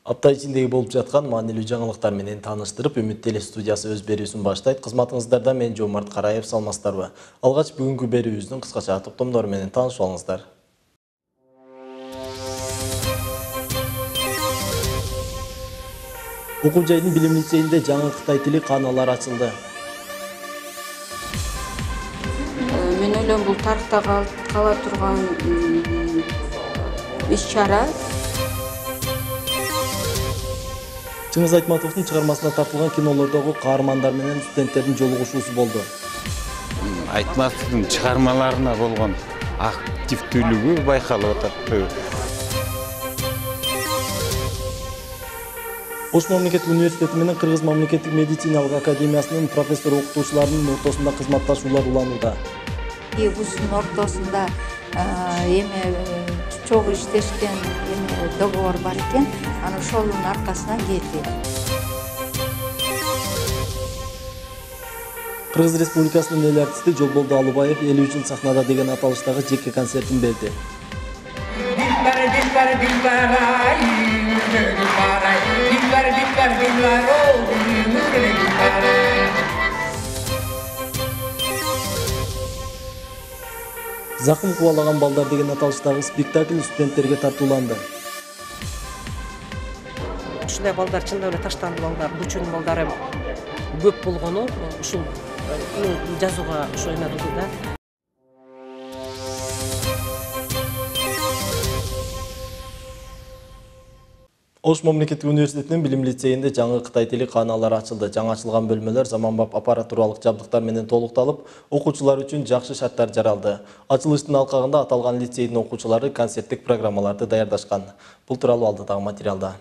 Апта ичиндеги болуп жаткан маанилүү жаңылыктар менен тааныштырып, Үмүт теле студиясы өз берүүсүн баштайт. Кызматыңыздарда мен Жомарт Караев, саламатсыздарбы? Алгач бүгүнкү берүүбүздүн кыскача топтомдору менен таанышып алыңыздар. Окуу жайдын билим лицейинде жаңы Кытай тили кааналар ачылды. Мен ойлойм, бул тарыхта кала турган иш-чара. Чыңгыз Айтматовдун чыгармасына тартылган кинолордогу каармандар менен студенттердин жолугушуусу болду. Айтматовдун чыгармаларына болгон активдүүлүгү байкалып атат. Ош мамлекеттик университети менен Кыргыз мамлекеттик медициналык академиясынын профессор-окутуучуларынын ортосунда кызматташуулар уланууда. Бусунун ортосунда чогуу иштешкен договор бар экен, анан ошонун аркасынан келди. Кыргыз Республикасынын эл артисти Жолболду Алыбаев 50 жыл сахнада деген аталыштагы жеке концертин берди. Закым кубалаган балдар деген аталыштагы спектакль студенттерге тартууланды. Ушундай балдар чындап эле таштанды балдар, бучун балдары көп болгону ушул жазууга ошо эме кылды да. Ош мамлекеттик университетинин билим лицейинде жаңы Кытай тили кааналары ачылды. Жаңы ачылган бөлмөлөр заманбап аппаратуралык жабдыктар менен толукталып, окуучулар үчүн жакшы шарттар жаралды. Ачылыштын алкагында аталган лицейдин окуучулары концерттик программаларды даярдашкан. Бул тууралуу алдыдагы материалда.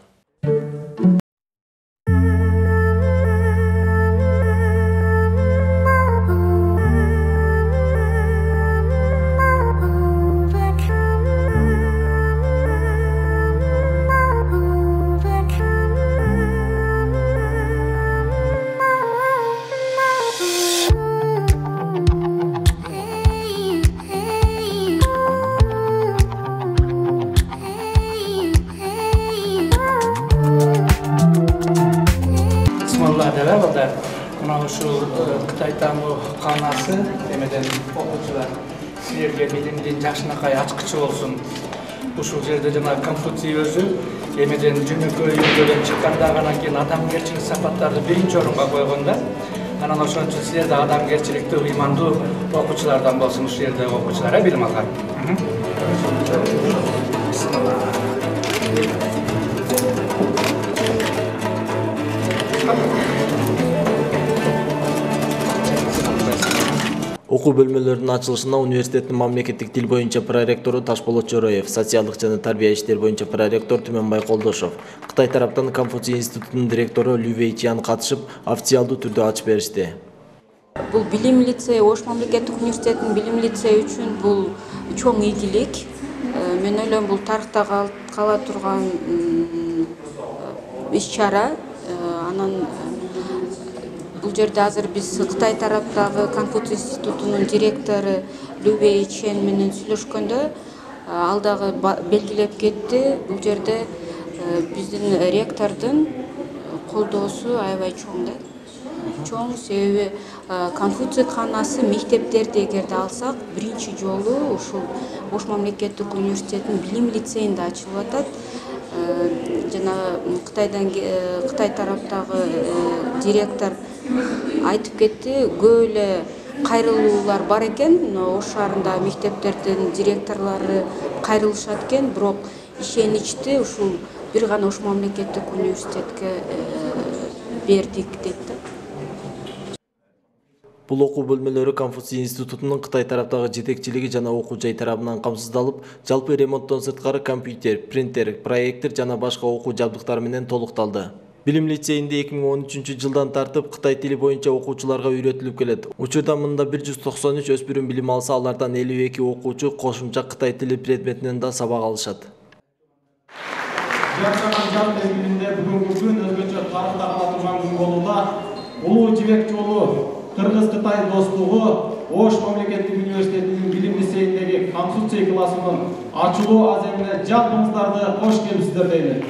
Кытай таануу каанасы эмеден окуучулар силерге билимдин жакшынакай ачкычы болсун. Ушул жерде жана Конфуций өзү эмеден жөнөкөй үйдөн чыкканда анан кийин адамгерчилик сапаттарды биринчи орунга койгон да. Анан ошон үчүн силер да адамгерчиликтүү, ыймандуу окуучулардан болсун ушул жердеги окуучулар, билим алган. Окуу бөлмөлөрүнүн ачылышына университеттин мамлекеттик тил боюнча проректору Ташболот Чороев, социалдык жана тарбия иштер боюнча проректор Түмөнбай Колдошов, Кытай тараптан Конфуций институтунун директору Лю Вэйчан катышып, официалдуу түрдө ачып беришти. Бул билим лицеи, Ош мамлекеттик университетинин билим лицеи үчүн бул чоң ийгилик. Мен ойлойм, бул тарыхта кала турган иш-чара. Анан бул жерде азыр биз Кытай тараптагы Конфуций институтунун директору Лю Вэйчан менен сүйлөшкөндө ал дагы белгилеп кетти. Бул жерде биздин ректордун колдоосу аябай чоң да. Чоң себеби Конфуций каанасы мектептерди эгерде алсак, биринчи жолу ушул Ош мамлекеттик университетинин билим лицейинде ачылып атат. Жана Кытай тараптагы директор айтып кетти, көп эле кайрылуулар бар экен. Ош шаарында мектептердин директорлору кайрылышат экен, бирок ишеничти ушул бир гана Ош мамлекеттик университетке бердик дейт да. Бул окуу бөлмөлөрү Конфуций институтунун Кытай тараптагы жетекчилиги жана окуу жай тарабынан камсыздалып, жалпы ремонттон сырткары компьютер, принтер, проектор жана башка окуу жабдыктары менен толукталды. Билим лицейинде 2013 жылдан тартып Кытай тили боюнча окуучуларга үйрөтүлүп келет. Учурда мында 193 өспүрүм билим алса, алардан 52 окуучу кошумча Кытай тили предметинен да сабак алышат. Жашаган жан мезгилинде бүгүнкү күн өзгөчө тарыхта кала турган күн болууда. Улуу жибек жолу Кыргыз-Кытай достугу Ош мамлекеттик университетинин билим лицейиндеги Конфуций классынын ачылуу аземине жалпыңыздарды кош келипсиздер дейли.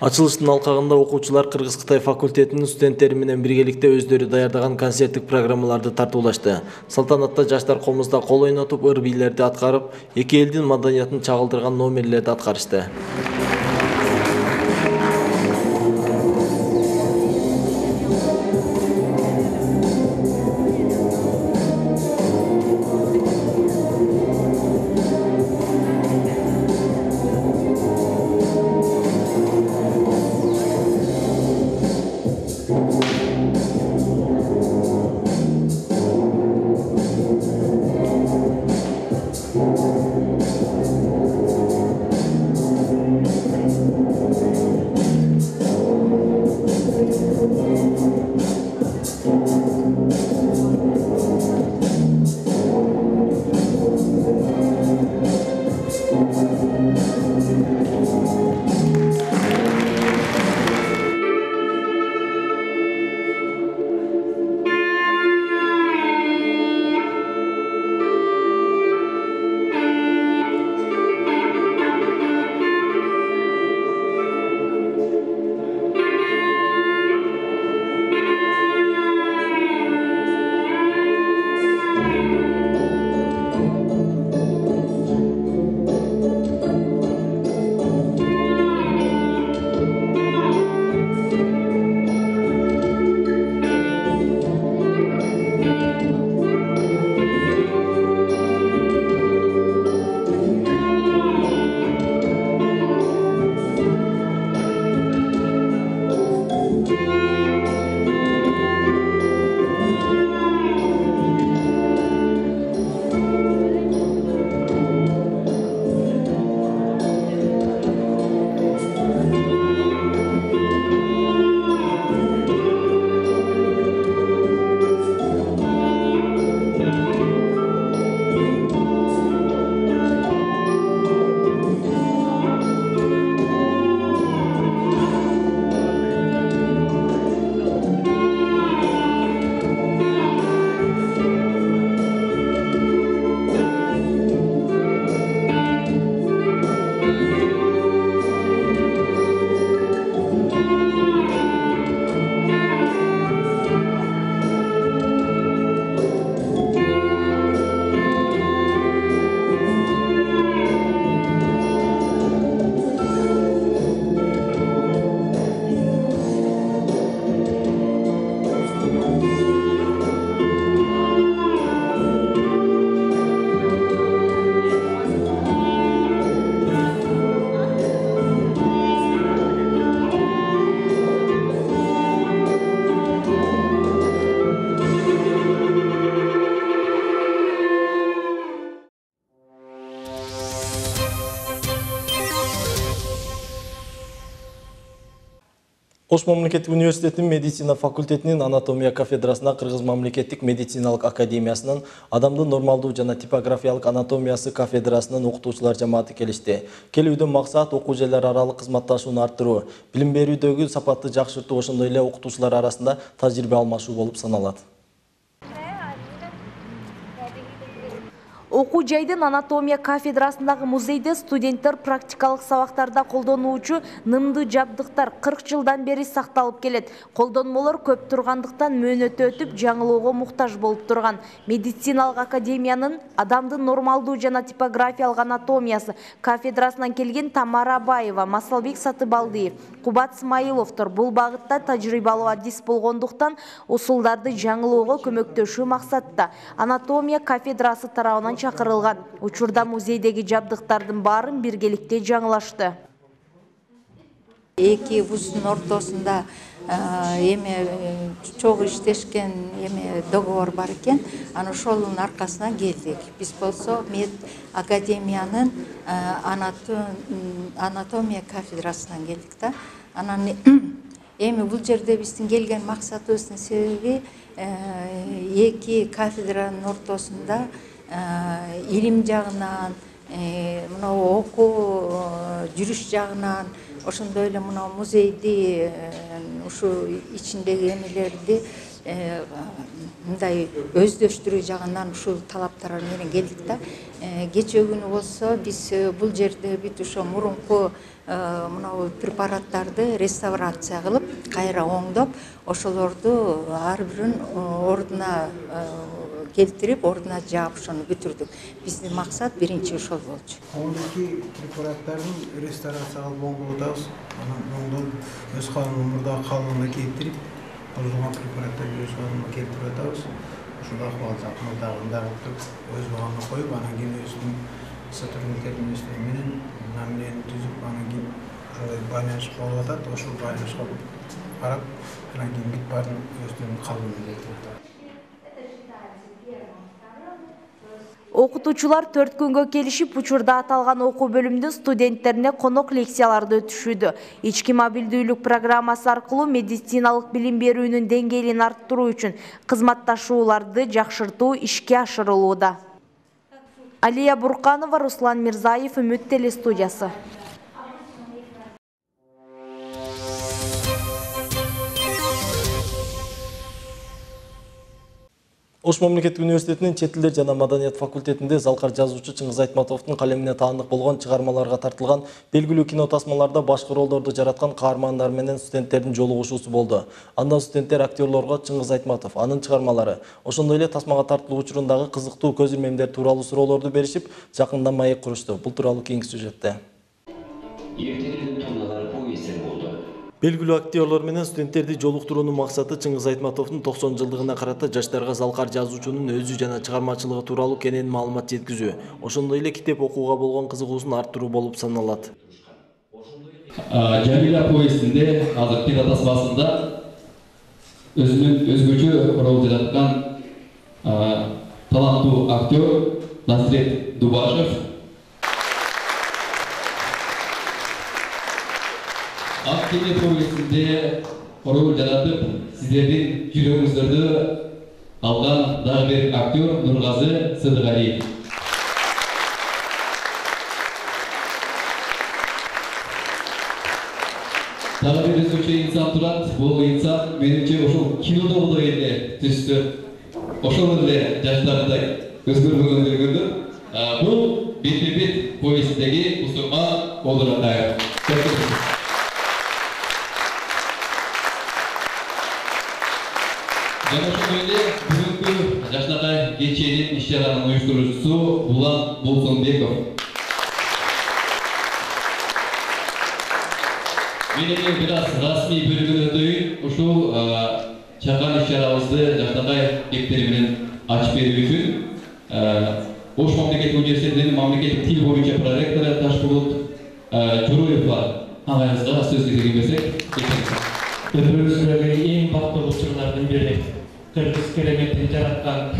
Ачылыштын алкагында окуучулар Кыргыз-Кытай факультетинин студенттери менен биргеликте өздөрү даярдаган концерттик программаларды тартуулашты. Салтанатта жаштар комузда кол ойнотуп, ыр бийлерди аткарып, эки элдин маданиятын чагылдырган номерлерди аткарышты. Ош мамлекеттик университетинин медицина факультетинин анатомия кафедрасына Кыргыз мамлекеттик медициналык академиясынын адамдын нормалдуу жана типографиялык анатомиясы кафедрасынын окутуучулар жамааты келишти. Келүүдөн максат окуу жайлар аралык кызматташууну арттыруу, билим берүүдөгү сапатты жакшыртуу, ошондой эле окутуучулар арасында тажрыйба алмашуу болуп саналат. Окуу жайдын анатомия кафедрасындагы музейде студенттер практикалык сабактарда колдонуучу нымдуу жабдыктар 40 жылдан бери сакталып келет. Колдонмолор көп тургандыктан мөөнөтү өтүп, жаңылоого муктаж болуп турган. Медициналык академиянын адамдын нормалдуу жана типографиялык анатомиясы кафедрасынан келген Тамара Абаева, Масалбек Сатыбалдиев, Кубат Смайыловдор бул багытта тажрыйбалуу адис болгондуктан усулдарды жаңылоого көмөктөшүү максатта анатомия кафедрасы тарабынан чакырылган. Учурда музейдеги жабдыктардын баарын биргеликте жаңылашты. Эки вуздун ортосунда чогуу иштешкен договор бар экен. Аны ошонун аркасынан келдик. Биз болсо мед академиянын анатомия кафедрасынан келдик да. Анан бул жерде биздин келген максатыбыздын себеби эки кафедранын ортосунда илим жагынан, мына окуу жүрүш жагынан ошондой эле мына музейди ушу ичиндеги эмелерди мындай өздөштүрүү жагынан ушул талаптар менен келдик да. Кечээ күнү болсо биз бул жерде бүт ошо мурунку мына препараттарды реставрация кылып, кайра оңдоп, ошолорду ар бирин ордуна келтирип, ордуна жаап ошону бүтүрдүк. Биздин максат биринчи ошол болчу. Оңдоки препараттардын реставрация кылып оңдоп атабыз. Анан оңдоп өз мурдагы калыбына келтирип, озулган препараттарды өз калыбына келтирип атабыз. Ушул акыбалды мындагы өз убагына коюп, анан кийин өзүнүн сотрудниктердин менен намерени түзүп, анан кийин ошондой байланыш болуп атат. Ошол байланышка карап, анан кийин бүт баарын өзүнүн калыбына келтирип атат. Окутуучулар 4 күнгө келишип, учурда аталган окуу бөлүмдүн студенттерине конок лекцияларды өтүшүүдө. Ички мобилдүүлүк программасы аркылуу медициналык билим берүүнүн деңгээлин арттыруу үчүн кызматташууларды жакшыртуу ишке ашырылууда. Алия Бурканова, Руслан Мирзаев, Үмүт телестудиясы. Ош мамлекеттик университетинин чет тилдер жана маданият факультетинде залкар жазуучу Чыңгыз Айтматовдун калемине таандык болгон чыгармаларга тартылган белгилүү кино тасмаларда башкы ролдорду жараткан каармандар менен студенттердин жолугушуусу болду. Анда студенттер актерлорго Чыңгыз Айтматов, анын чыгармалары, ошондой эле тасмага тартылуу учурундагы кызыктуу көз ирмемдер тууралуу суроолорду беришип, жакында маек курушту. Бул тууралуу кийинки сюжетте. Белгилүү актерлор менен студенттерди жолуктуруунун максаты Чыңгыз Айтматовдун 90 жылдыгына карата жаштарга залкар жазуучунун өзү жана чыгармачылыгы тууралуу кенен маалымат жеткизүү, ошондой эле китеп окууга болгон кызыгуусун арттыруу болуп саналат. Жамила повестинде азыр кино тасмасында өзүнүн өзгөчө рол жараткан таланттуу актер Насрет Дубашев Аккене повестинде рол жаратып, сиздердин жүрөгүңүздөрдү алган дагы бир актер Нургазы Сыдыгалиев. Дагы бир өзгөчө инсан турат. Бул инсан менимче ошол кинодогудой эле түстө, ошол эле жаштардай өзгөрбөгөндөр. Бул бетме-бет повестиндеги Усурман Олуратаев. Жана ошондой эле бүгүнкү жаштарга кеченин иш-чаранын уюштуруучусу Булан Болсонбеков. Мен эми бир аз расмий бөлүгүн өтөйүн. Ушул чакан иш-чарабызды жаштарга кептери менен ачып берүү үчүн Ош мамлекеттик университетинин мамлекеттик тил боюнча проректору Ташбулут Журуевга агайыбызга сөз кезегин берсек. Өтөрүбүздөгү эң бактылуу учурлардын бири кыргыз кереметин жараткан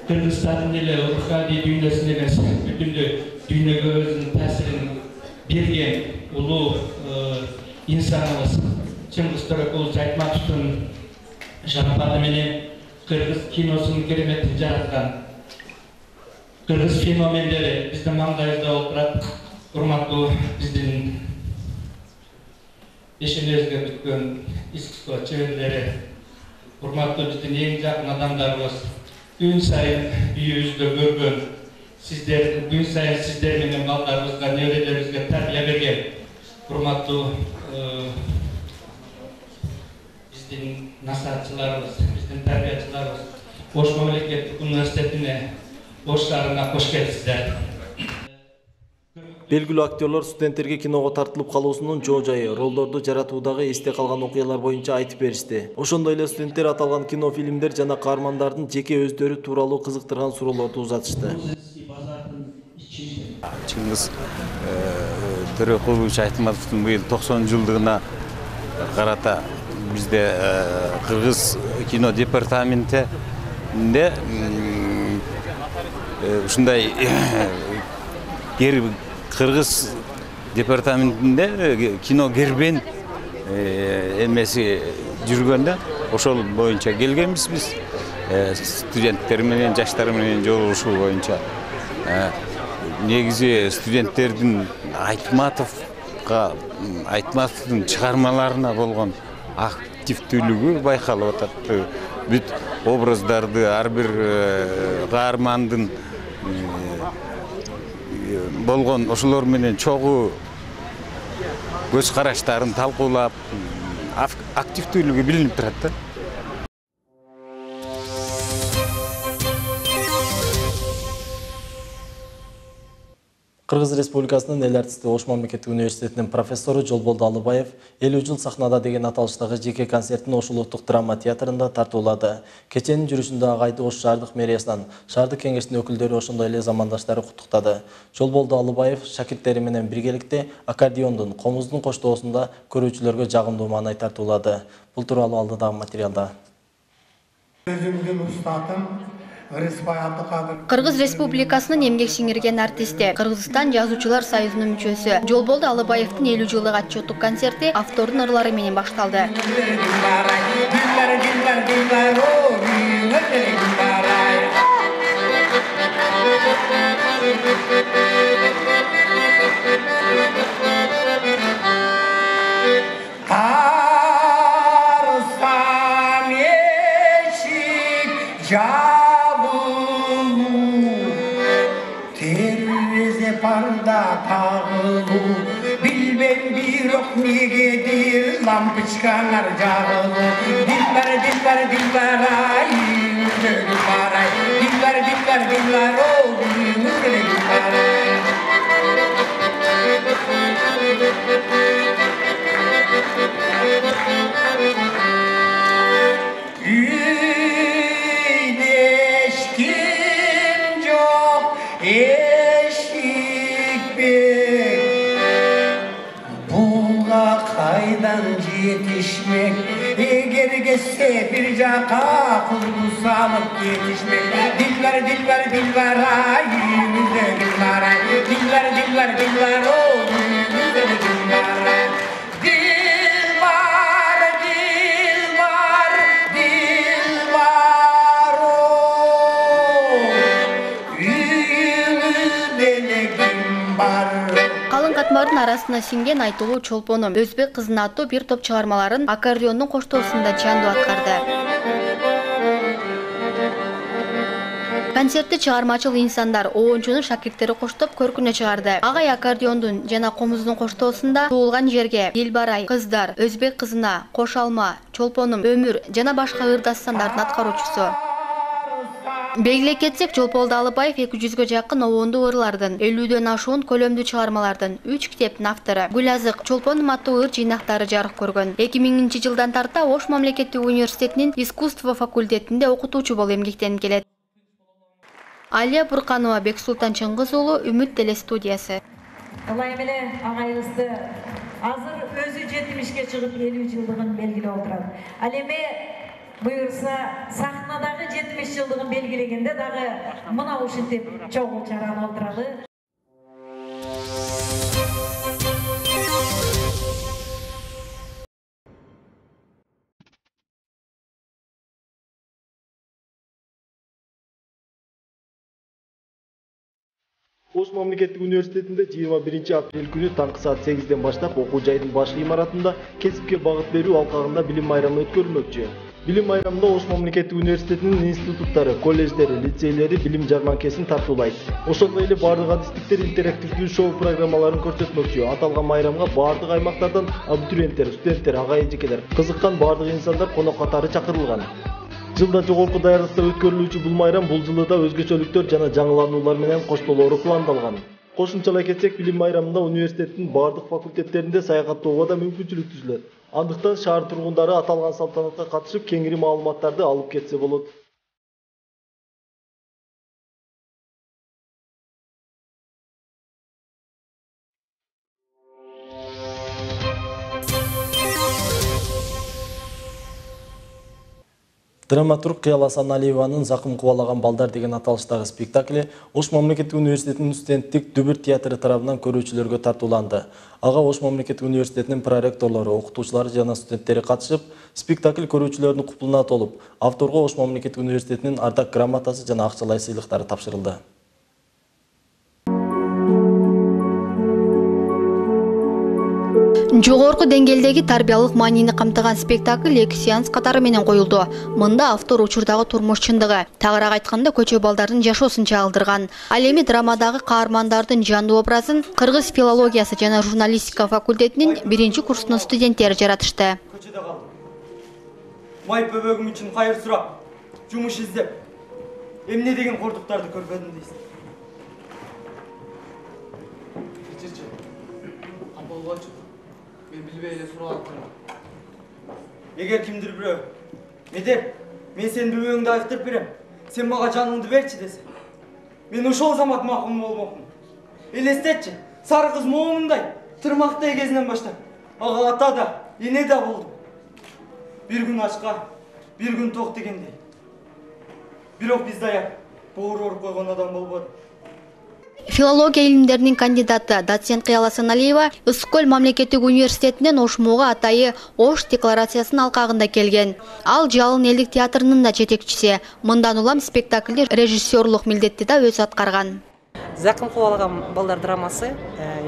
Кыргызстандын эле руханий дүйнөсүн эмес, бүтүндөй дүйнөгө өзүнүн таасирин берген улуу инсаныбыз Чыңгыз Төрөкулович Айтматовдун шарапаты менен кыргыз киносунун кереметин жараткан кыргыз феномендери биздин маңдайыбызда отурат. Урматтуу биздин ишенебизге бүткөн искусство чеберлери, урматтуу биздин эң жакын адамдарыбыз, күн сайын үйүбүздө көргөн сиздер, күн сайын сиздер менен балдарыбызга, неберелерибизге тарбия берген урматтуу биздин насаатчыларыбыз, биздин тарбиячыларыбыз, Ош мамлекеттик университетине, Ош шаарына кош келипсиздер. Белгилүү актерлор студенттерге киного тартылып калуусунун жоо жайы, ролдорду жаратуудагы эсте калган окуялар боюнча айтып беришти. Ошондой эле студенттер аталган кино, фильмдер жана каармандардын жеке өздөрү тууралуу кызыктырган суроолорду узатышты. Чыңгыз Төрөкулович Айтматовдун быйыл 90 жылдыгына карата бизде кыргыз кино департаментинде ушундай Кыргыз департаментинде кино кербен эмеси жүргөндө ошол боюнча келгенбиз биз студенттер менен, жаштар менен жолугушуу боюнча. негизи студенттердин Айтматовдун чыгармаларына болгон активдүүлүгү байкалып атат. Бүт образдарды, ар бир каармандын болгон ошолор менен чогуу көз караштарын талкуулап, активдүүлүгү билинип турат да. Кыргыз Республикасынын эл артисти Ош мамлекеттик университетинин профессору Жолболду Алыбаев 50 жыл сахнада деген аталыштагы жеке концертин Ош улуттук драма театрында тартуулады. Кеченин жүрүшүндө агайды Ош шаардык мэриясынан, шаардык кеңештин өкүлдөрү ошондой эле замандаштары куттуктады. Жолболду Алыбаев шакирттери менен биргеликте аккордеондун, комуздун коштоосунда көрүүчүлөргө жагымдуу маанай тартуулады. Бул тууралуу алдыдагы материалда. Өзүмдүн устатым Кыргыз Республикасынын эмгек сиңирген артисти, Кыргызстан жазуучулар союзунун мүчөсү Жолболду Алыбаевдин 50 жылдык отчеттук концерти автордун ырлары менен башталды. Bilmem bir ok negedir lampiçkalar jagılı. Dilber ay yüzüm baray. Dilber o yüzüm baray. Güneşkin çok Kaydan yetişmek, eğer geçse bir caka kulu salıp yetişmek. Dilber ay yüzümüzde dilber ay. Dilber o yüzümüzde dilber ay. Dilber o yüzümüzde ne kim var? Калың катмардын арасына сиңген айтылуу Чолпонум Өзбек кызына аттуу бир топ чыгармаларын аккордеондун коштоосунда чандуу аткарды. Концертти чыгармачыл инсандар, оончунун шакирттери коштоп көркүнө чыгарды. Агай аккордеондун жана комуздун коштоосунда Туулган жерге, Дилбарай, Кыздар, Өзбек кызына, Кош алма, Чолпонум, Өмүр жана башка ыр дастандардын аткаруучусу. Белгилей кетсек, Жолболду Алыбаев 200-гө жакын обондуу ырлардын, 50дөн ашуун көлөмдүү чыгармалардын 3 китептин автору. Гүлазык, Чолпонум аттуу ыр жыйнактары жарык көргөн. 2000-жылдан тарта Ош мамлекеттик университетинин искусство факультетинде окутуучу болуп эмгектенип келет. Алия Бурканова, Бексултан Чыңгыз уулу, Үмүт телестудиясы. Алай менен агайыбызды азыр өзү 70-ке чыгып 50 жылдыгын белгилеп отурат. Ал эми буюрса сахнадагы 70 жылдыгын белгилегенде дагы мына ушинтип чогуу чараны олтуралы. Ош мамлекеттик университетинде 21 апрель күнү таңкы саат 8ден баштап окуу жайдын башкы имаратында кесипке багыт берүү алкагында билим майрамы өткөрүлмөкчү. Билим майрамында Ош мамлекеттик университетинин институттары, колледждери, лицейлери билим жарманкесин тартуулайт. Ошондой эле бардык адистиктер интерактивдүү шоу программаларын көрсөтмөкчү. Аталган майрамга бардык аймактардан абитуриенттер, студенттер, агай эжекелер, кызыккан бардык инсандар конок катары чакырылган. Жылда жогорку даярдыкта өткөрүлүүчү бул майрам бул жылы да өзгөчөлүктөр жана жаңылануулар менен коштолоору пландалган. Кошумчалай кетсек, билим майрамында университеттин бардык факультеттеринде саякаттоого да мүмкүнчүлүк түзүлөт. Андыктан шаар тургундары аталган салтанатка катышып кеңири маалыматтарды алып кетсе болот. Драматург Кыял Асаналиеванын «Закым кубалаган балдар» деген аталыштагы спектакли Ош мамлекеттик университетинин студенттик дүбүр театры тарабынан көрүүчүлөргө тартууланды. Ага Ош мамлекеттик университетинин проректорлору, окутуучулары жана студенттери катышып, спектакль көрүүчүлөрдүн купулуна толуп, авторго Ош мамлекеттик университетинин ардак грамотасы жана акчалай сыйлыктары тапшырылды. Жогорку деңгээлдеги тарбиялык маанини камтыган спектакль 2 сеанс катары менен коюлду. Мында автор учурдагы турмуш чындыгы, тагыраак айтканда көчө балдардын жашоосун чагылдырган. Ал эми драмадагы каармандардын жандуу образын Кыргыз филологиясы жана журналистика факультетинин 1-курсунун студенттери жаратышты. Көчөдө калдым. Май бөбөгүм үчүн кайыр сурап, жумуш издеп, эмне деген кордуктарды көрбөдүм дейсиң. Кечирчи. Капыл болчу. Мен билбей эле сурап аттым. Эгер кимдир бирөө, Медер, мен сенин бөбөгүңдү айыктырып берем, сен мага жаныңды берчи десе. Мен ошол замат макул болмокмун. Элестетчи, сары кыз момундай, тырмактай кезинен баштап, ага ата да, эне да болдум. Bir gün açka, bir gün tok degендей. Бирок биз даяп, боору оруп койгон адам болбоду. Филология илимдеринин кандидаты доцент Кыяла Саналиева Ыскөл мамлекеттик университетинен Ошмуга атайы Ош декларациясынын алкагында келген. Ал Жалын элдик театрынын да жетекчиси. Мындан улам спектакльде режиссерлук милдетти да өзү аткарган. Закын кубалган балдар драмасы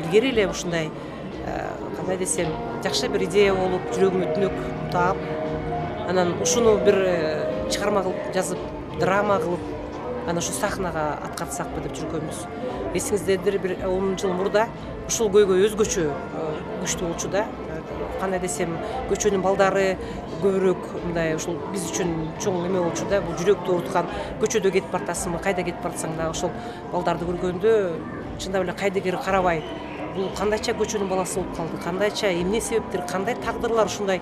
илгери эле ушундай кандай десем, жакшы бир идея болуп, жүрөгүмө түнөк таап, анан ушуну бир чыгарма кылып жазып, драма кылып, ана ушу сахнага аткарсакпы деп жүргөнбүз. Эсиңиздедир, бир 10 жыл мурда ушул көйгөй өзгөчө күчтүү болчу да. Кандай десем, көчөнүн балдары көбүрөөк мындай ушул биз үчүн чоң эме болчу да. Бул жүрөктү ооруткан, көчөдө кетип баратасыңбы, кайда кетип баратсаң да ошол балдарды көргөндө чындап эле кайдыгер карабай, бул кандайча көчөнүн баласы болуп калды, кандайча эмне себептер, кандай тагдырлар ушундай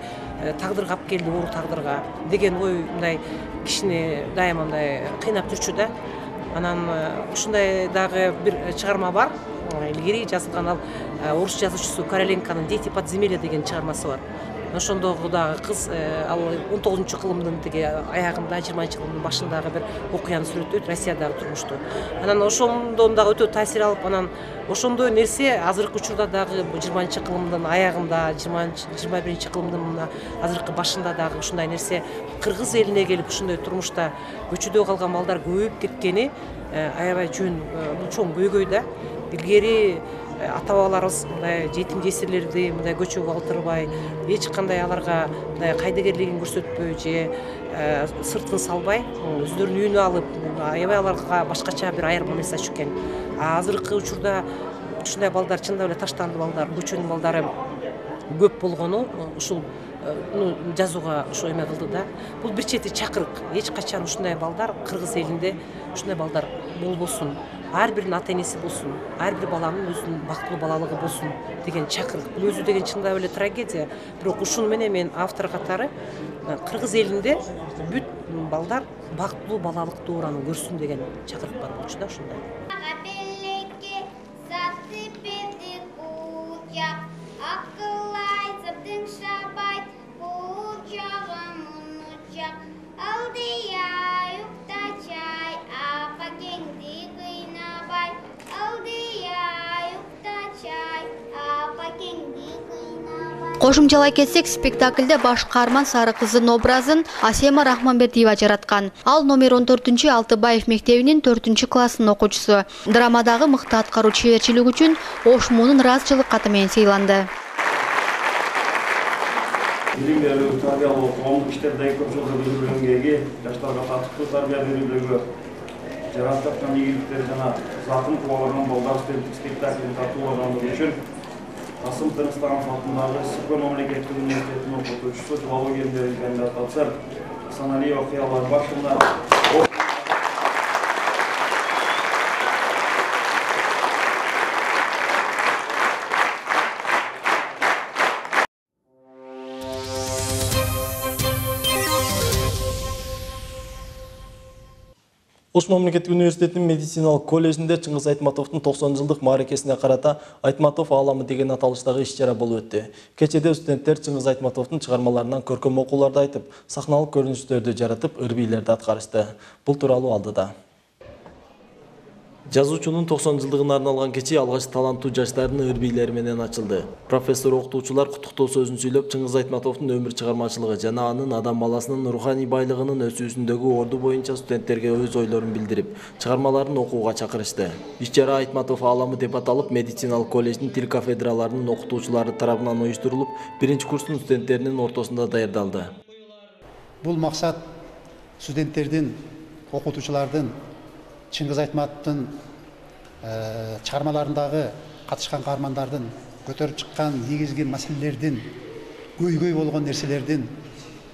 тагдырга алып келди, оор тагдырга деген ой мындай кишини дайыма мындай кыйнап жүрчү да. Анан ушундай дагы бир чыгарма бар, илгери жазылган, ал орус жазуучусу Короленконун «Дети подземелья» деген чыгармасы бар. Ошондогу дагы кыз ал 19-кылымдын тиги аягында, 20-кылымдын башындагы бир окуяны сүрөттөйт, Россиядагы турмушту. Анан ошондон дагы өтө таасир алып, анан ошондой нерсе азыркы учурда дагы 20-кылымдын аягында, 21-кылымдын азыркы башында дагы ушундай нерсе кыргыз элине келип ушундай турмушта көчөдө калган балдар көбөйүп кеткени аябай жөн, бул чоң көйгөй да. Илгери ата-бабаларыбыз мындай жетим жесирлерди мындай көчөгө калтырбай, эч кандай аларга мындай кайдыгерлигин көрсөтпөй же сыртын салбай, өздөрүнүн үйүнө алып, аябай аларга башкача бир айырма жасашы экен. Азыркы учурда ушундай балдар чындап эле таштанды балдар, көчөнүн балдары көп болгону ушул жазууга ошо эме кылды да. Бул бир чети чакырык. Эч качан ушундай балдар кыргыз элинде ушундай балдар болбосун. Ар биринин ата-энеси болсун, ар бир баланын өзүнүн бактылуу балалыгы болсун деген чакырык. Бул өзү деген чындап эле трагедия. Бирок ушуну менен мен автор катары кыргыз элинде бүт балдар бактылуу балалык доораны көрсүн деген чакырык бар болчу да ушундай. Кошумчалай кетсек, спектакльде баш каарман сары кыздын образын Асема Рахманбердиева жараткан. Ал номер 14 Алтыбаев мектебинин 4-классынын окуучусу. Драмадагы мыкты аткаруу чеберчилиги үчүн Ошмунун ыраазычылык каты менен сыйланды. Билим берүү, тарбиялоо, коомдук иштерде көп жылдар өткөргөнгө эге, жаштарга татыктуу тарбия берүүгө жараткан ийгиликтер жана закын кубалаган балдар спектаклин тартуулагандыгы үчүн Асым Тыныстаган атындагы Ыскөл мамлекеттик университетинин окутуучусу, филология илимдеринин кандидаты Саналиева Кыяла башында Ош мамлекеттик университетинин медициналык коллежинде Чыңгыз Айтматовдун 90-жылдык мааракесине карата Айтматов ааламы деген аталыштагы иш-чара болуп өттү. Кечеде студенттер Чыңгыз Айтматовдун чыгармаларынан көркөм окууларды айтып, сахналык көрүнүштөрдү жаратып, ыр-бийлерди аткарышты. Бул тууралуу алдыда. Жазуучунун 90 жылдыгына арналган кечи алгач таланттуу жаштардын ыр-бийлери менен ачылды. Профессор окутуучулар куттуктоо сөзүн сүйлөп, Чыңгыз Айтматовдун өмүр чыгармачылыгы жана анын адам баласынын руханий байлыгынын өсүүсүндөгү орду боюнча студенттерге өз ойлорун билдирип, чыгармаларын окууга чакырышты. Иш-чара Айтматов ааламы деп аталып, медициналык колледждин тил кафедраларынын окутуучулары тарабынан уюштурулуп, биринчи курстун студенттеринин ортосунда даярдалды. Бул максат студенттердин, окутуучулардын Чыңгыз Айтматовдун чыгармаларындагы катышкан каармандардын көтөрүп чыккан негизги маселелердин, көйгөй болгон нерселердин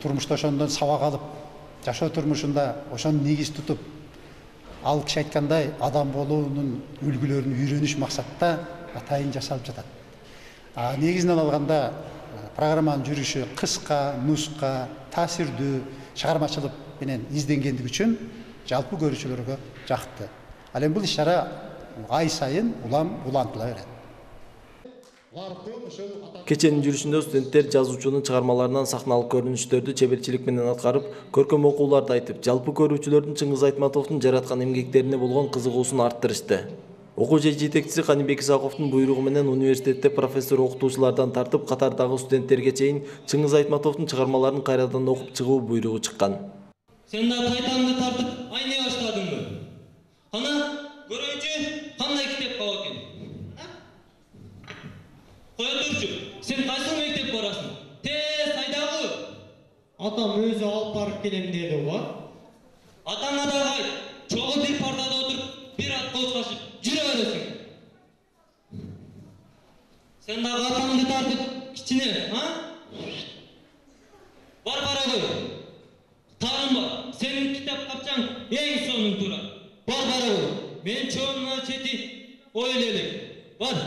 турмушта ошондон сабак алып, жашоо турмушунда ошону негиз тутуп, ал киши айткандай адам болуунун үлгүлөрүн үйрөнүш максатта атайын жасалып жатат. Негизинен алганда программанын жүрүшү кыска, нуска, таасирдүү, чыгармачылык менен изденгендиги үчүн жалпы көрүүчүлөргө жакты. Ал эми бул иш-чара ай сайын улантыла берет. Кеченин жүрүшүндө студенттер жазуучунун чыгармаларынан сахналык көрүнүштөрдү чеберчилик менен аткарып, көркөм окууларды айтып, жалпы көрүүчүлөрдүн Чыңгыз Айтматовдун жараткан эмгектерине болгон кызыгуусун арттырышты. Окуу жай жетекчиси Канибек Исаковдун буйругу менен университетте профессор окутуучулардан тартып, катардагы студенттерге чейин Чыңгыз Айтматовдун чыгармаларын кайрадан окуп чыгуу буйругу чыккан. Сен да тайтаңды тартып, айнай баштадыңбы? Кана, көрөйчү, кандай китеп кабыл экен? Коя турчу, сен кайсы мектеп барасың? Тез айдагы. Атам өзү алып барып келем деди го. Атаңа да айт, чогуу бир партада отуруп, бир атка учкашып, жүрө бересиң. Сен дагы атаңды тартып, кичине, Бар кой. Тарынба, senin kitap kapçan en sonun tura. Бар ой. Мен çoğunluğa çeti ойлелік. Бар.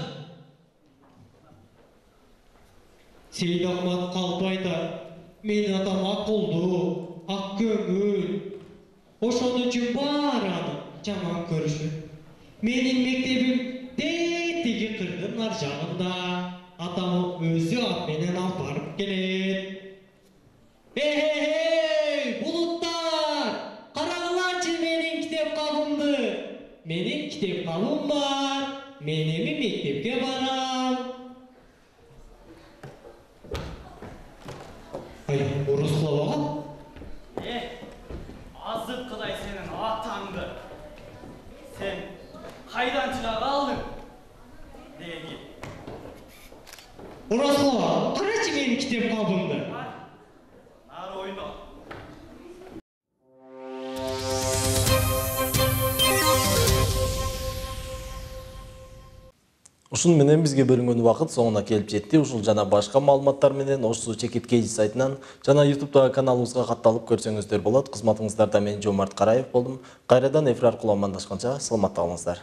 Сейд Ахмат Қалбайда, мен атам ақылды, ақ көңіл. Ошону үчүн баараны жаман көрүшү. Менин мектебим тетиги кырдын ар жагында. Атам өзү ат менен алып барып келет. Булуттар! Караңыларчы менин китеп кабымды. Менин китеп кабым бар. Мен эми мектепке барам. Урусулова? Азып кыдай сенин атаңды. Сен кайдан чыга калдың? Деги. Урусулова, карачы менин китеп кабымды. Ушун менен бизге бөлүнгөн убакыт соңуна келип жетти. Ушул жана башка маалыматтар менен Ош Суу Чекит Кеji сайтынан жана YouTube'дагы каналыбызга катталып көрсөңүздөр болот. Кызматыңыздарда мен Жомарт Караев болдум. Кайрадан эфир аркылуу амандашканча саламатта калыңыздар.